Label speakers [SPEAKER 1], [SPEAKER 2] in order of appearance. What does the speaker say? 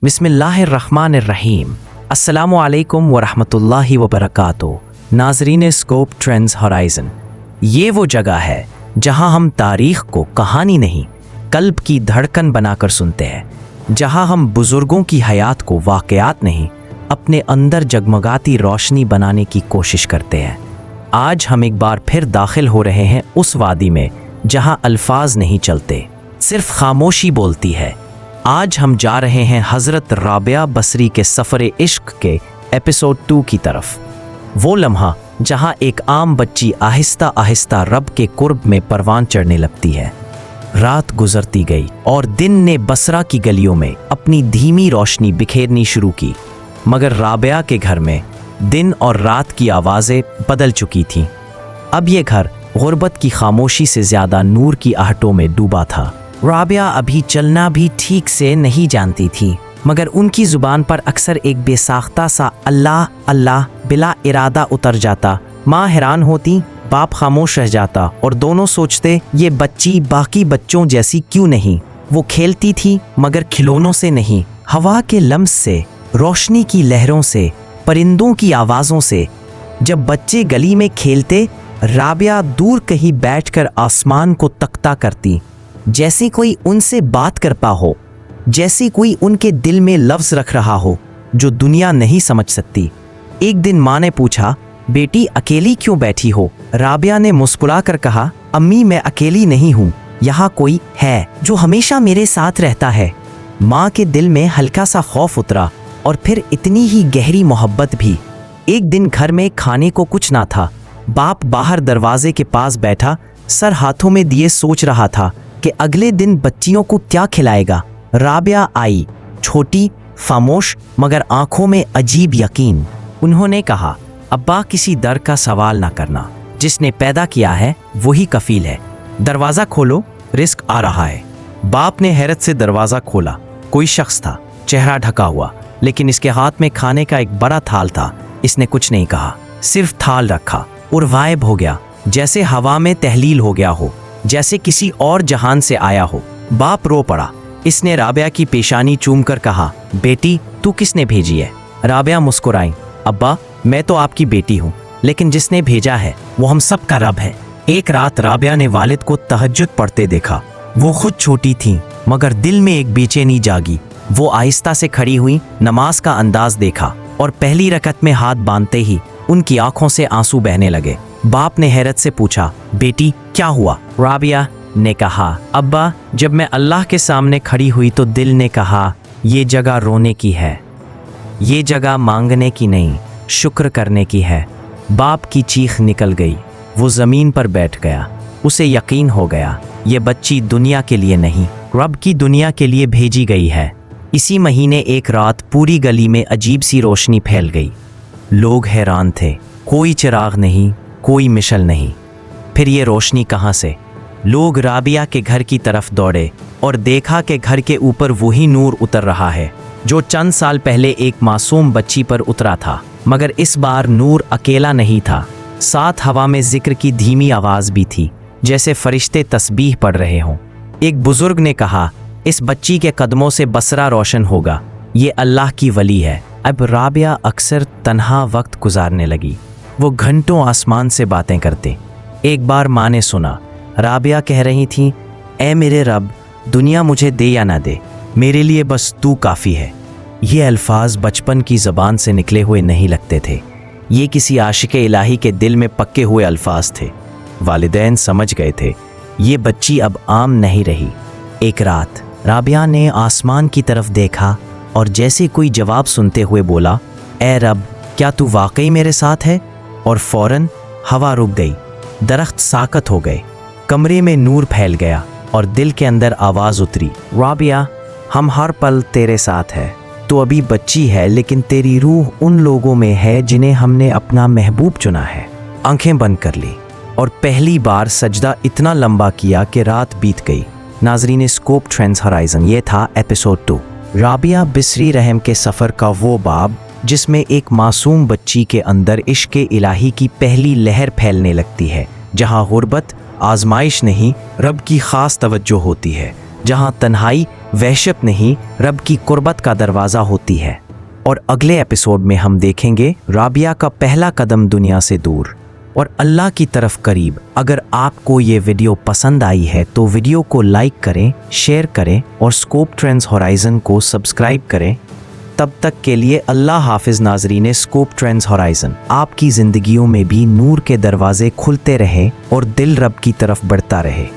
[SPEAKER 1] बिस्मिल्लाहिर्रहमानिर्रहीम। अस्सलामु अलैकुम वरहमतुल्लाहि वबरकातुहू। नाज़रीन स्कोप ट्रेंड्स हॉराइज़न, ये वो जगह है जहां हम तारीख़ को कहानी नहीं कल्ब की धड़कन बनाकर सुनते हैं, जहां हम बुज़ुर्गों की हयात को वाक़यात नहीं अपने अंदर जगमगाती रोशनी बनाने की कोशिश करते हैं। आज हम एक बार फिर दाखिल हो रहे हैं उस वादी में जहां अल्फाज नहीं चलते, सिर्फ खामोशी बोलती है। आज हम जा रहे हैं हज़रत राबिया बसरी के सफ़र इश्क के एपिसोड 2 की तरफ। वो लम्हा जहां एक आम बच्ची आहिस्ता आहिस्ता रब के कुर्ब में परवान चढ़ने लगती है। रात गुजरती गई और दिन ने बसरा की गलियों में अपनी धीमी रोशनी बिखेरनी शुरू की, मगर राबिया के घर में दिन और रात की आवाज़ें बदल चुकी थीं। अब ये घर गुर्बत की खामोशी से ज़्यादा नूर की आहटों में डूबा था। राबिया अभी चलना भी ठीक से नहीं जानती थी, मगर उनकी ज़ुबान पर अक्सर एक बेसाख्ता सा अल्लाह अल्लाह बिला इरादा उतर जाता। माँ हैरान होती, बाप खामोश रह जाता और दोनों सोचते ये बच्ची बाकी बच्चों जैसी क्यों नहीं। वो खेलती थी मगर खिलौनों से नहीं, हवा के लम्स से, रोशनी की लहरों से, परिंदों की आवाज़ों से। जब बच्चे गली में खेलते, राबिया दूर कहीं बैठकर आसमान को तकता करती, जैसे कोई उनसे बात कर पा हो, जैसे कोई उनके दिल में लफ्ज़ रख रहा हो जो दुनिया नहीं समझ सकती। एक दिन माँ ने पूछा, बेटी अकेली क्यों बैठी हो? राबिया ने मुस्कुरा कर कहा, अम्मी मैं अकेली नहीं हूँ, यहाँ कोई है जो हमेशा मेरे साथ रहता है। माँ के दिल में हल्का सा खौफ उतरा और फिर इतनी ही गहरी मोहब्बत भी। एक दिन घर में खाने को कुछ ना था। बाप बाहर दरवाजे के पास बैठा सर हाथों में दिए सोच रहा था कि अगले दिन बच्चियों को क्या खिलाएगा। राबिया आई, छोटी, खामोश, मगर आंखों में अजीब यकीन। उन्होंने कहा, अब्बा किसी दर का सवाल ना करना, जिसने पैदा किया है वही कफील है। दरवाज़ा खोलो, रिस्क आ रहा है। बाप ने हैरत से दरवाज़ा खोला। कोई शख्स था, चेहरा ढका हुआ, लेकिन इसके हाथ में खाने का एक बड़ा थाल था। इसने कुछ नहीं कहा, सिर्फ थाल रखा और गायब हो गया, जैसे हवा में तहलील हो गया हो, जैसे किसी और जहान से आया हो। बाप रो पड़ा। इसने राबिया की पेशानी चूमकर कहा, बेटी तू किसने भेजी है? राबिया मुस्कुराई, अब्बा मैं तो आपकी बेटी हूँ, लेकिन जिसने भेजा है वो हम सब का रब है। एक रात राबिया ने वालिद को तहज्जुद पढ़ते देखा। वो खुद छोटी थी, मगर दिल में एक बेचैनी जागी। वो आहिस्ता से खड़ी हुई, नमाज का अंदाज देखा और पहली रकत में हाथ बांधते ही उनकी आंखों से आंसू बहने लगे। बाप ने हैरत से पूछा, बेटी क्या हुआ? राबिया ने कहा, अब्बा जब मैं अल्लाह के सामने खड़ी हुई तो दिल ने कहा ये जगह रोने की है, ये जगह मांगने की नहीं शुक्र करने की है। बाप की चीख निकल गई। वो ज़मीन पर बैठ गया। उसे यकीन हो गया ये बच्ची दुनिया के लिए नहीं, रब की दुनिया के लिए भेजी गई है। इसी महीने एक रात पूरी गली में अजीब सी रोशनी फैल गई। लोग हैरान थे, कोई चिराग नहीं, कोई मिशल नहीं। फिर ये रोशनी कहाँ से? लोग राबिया के घर की तरफ दौड़े और देखा कि घर के ऊपर वही नूर उतर रहा है जो चंद साल पहले एक मासूम बच्ची पर उतरा था। मगर इस बार नूर अकेला नहीं था, साथ हवा में जिक्र की धीमी आवाज़ भी थी, जैसे फरिश्ते तस्बीह पढ़ रहे हों। एक बुजुर्ग ने कहा, इस बच्ची के कदमों से बसरा रोशन होगा, ये अल्लाह की वली है। अब राबिया अक्सर तन्हा वक्त गुजारने लगी। वो घंटों आसमान से बातें करते। एक बार माँ ने सुना, राबिया कह रही थी, ऐ मेरे रब, दुनिया मुझे दे या ना दे, मेरे लिए बस तू काफ़ी है। ये अल्फाज बचपन की ज़बान से निकले हुए नहीं लगते थे, ये किसी आशिक़े इलाही के दिल में पक्के हुए अल्फाज थे। वालिदैन समझ गए थे ये बच्ची अब आम नहीं रही। एक रात राबिया ने आसमान की तरफ देखा और जैसे कोई जवाब सुनते हुए बोला, ऐ रब क्या तू वाकई मेरे साथ है? और फ़ौरन हवा रुक गई, दरख्त साकत हो गए, कमरे में नूर फैल गया और दिल के अंदर आवाज़ उतरी, राबिया हम हर पल तेरे साथ है। तो अभी बच्ची है, लेकिन तेरी रूह उन लोगों में है जिन्हें हमने अपना महबूब चुना है। आंखें बंद कर ली और पहली बार सजदा इतना लंबा किया कि रात बीत गई। नाजरीन स्कोप ट्रेंड्स हॉराइज़न, ये था एपिसोड 2, राबिया बिसरी रहम के सफ़र का वो बाब जिसमें एक मासूम बच्ची के अंदर इश्क़ इलाही की पहली लहर फैलने लगती है, जहाँ गुर्बत आजमाइश नहीं रब की ख़ास तवज्जो होती है। जहां तन्हाई वहशत नहीं रब की कुर्बत का दरवाज़ा होती है। और अगले एपिसोड में हम देखेंगे राबिया का पहला कदम दुनिया से दूर और अल्लाह की तरफ करीब। अगर आपको ये वीडियो पसंद आई है तो वीडियो को लाइक करें, शेयर करें और स्कोप ट्रेंड्स हॉराइजन को सब्सक्राइब करें। तब तक के लिए अल्लाह हाफिज नाजरीन। स्कोप ट्रेंड्स हॉराइजन आपकी ज़िंदगियों में भी नूर के दरवाजे खुलते रहे और दिल रब की तरफ बढ़ता रहे।